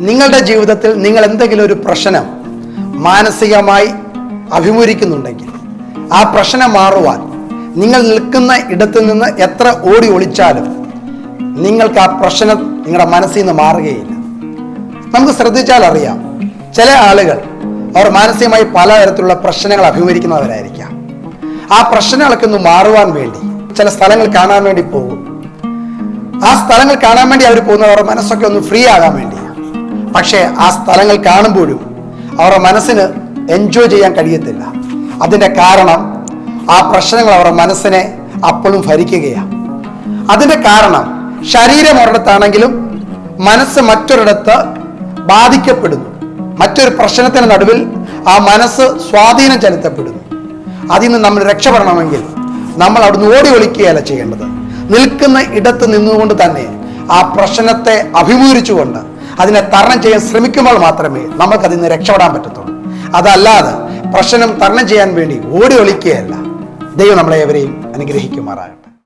നിങ്ങളുടെ ജീവിതത്തിൽ നിങ്ങൾ എന്തെങ്കിലും ഒരു പ്രശ്നം മാനസികമായി അഭിമുഖീകരിക്കുന്നുണ്ടെങ്കിൽ ആ പ്രശ്നം മാറുവാൻ നിങ്ങൾ നിൽക്കുന്ന ഇടത്തു നിന്ന് എത്ര ഓടി ഒളിച്ചാലും നിങ്ങൾക്ക് ആ പ്രശ്നം നിങ്ങളുടെ മനസ്സിൽ നിന്ന് മാറുകയില്ല. നമുക്ക് ശ്രദ്ധിച്ചാൽ അറിയാം, ചില ആളുകൾ അവർ മാനസികമായി പലതരത്തിലുള്ള പ്രശ്നങ്ങൾ അഭിമുഖീകരിക്കുന്നവരായിരിക്കാം. ആ പ്രശ്നങ്ങളൊക്കെ ഒന്ന് മാറുവാൻ വേണ്ടി ചില സ്ഥലങ്ങൾ കാണാൻ വേണ്ടി പോകും. ആ സ്ഥലങ്ങൾ കാണാൻ വേണ്ടി അവർ പോകുന്നത് അവരുടെ മനസ്സൊക്കെ ഒന്ന് ഫ്രീ ആകാൻ വേണ്ടിയാണ്. പക്ഷേ ആ സ്ഥലങ്ങൾ കാണുമ്പോഴും അവരുടെ മനസ്സിന് എൻജോയ് ചെയ്യാൻ കഴിയത്തില്ല. അതിൻ്റെ കാരണം ആ പ്രശ്നങ്ങൾ അവരുടെ മനസ്സിനെ അപ്പോഴും ഭരിക്കുകയാണ്. അതിൻ്റെ കാരണം ശരീരം ഒരിടത്താണെങ്കിലും മനസ്സ് മറ്റൊരിടത്ത് ബാധിക്കപ്പെടുന്നു. മറ്റൊരു പ്രശ്നത്തിന് നടുവിൽ ആ മനസ്സ് സ്വാധീനം ചെലുത്തപ്പെടുന്നു. അതിൽ നിന്ന് നമ്മൾ രക്ഷപ്പെടണമെങ്കിൽ നമ്മൾ അവിടുന്ന് ഓടി ഒളിക്കുകയല്ല ചെയ്യേണ്ടത്. നിൽക്കുന്ന ഇടത്ത് നിന്നുകൊണ്ട് തന്നെ ആ പ്രശ്നത്തെ അഭിമുഖീകരിച്ചുകൊണ്ട് അതിനെ തരണം ചെയ്യാൻ ശ്രമിക്കുമ്പോൾ മാത്രമേ നമുക്കതിൽ നിന്ന് രക്ഷപ്പെടാൻ പറ്റത്തുള്ളൂ. അതല്ലാതെ പ്രശ്നം തരണം ചെയ്യാൻ വേണ്ടി ഓടി ഒളിക്കുകയല്ല. ദൈവം നമ്മളെ എവരെയും അനുഗ്രഹിക്കുമാറാകട്ടെ.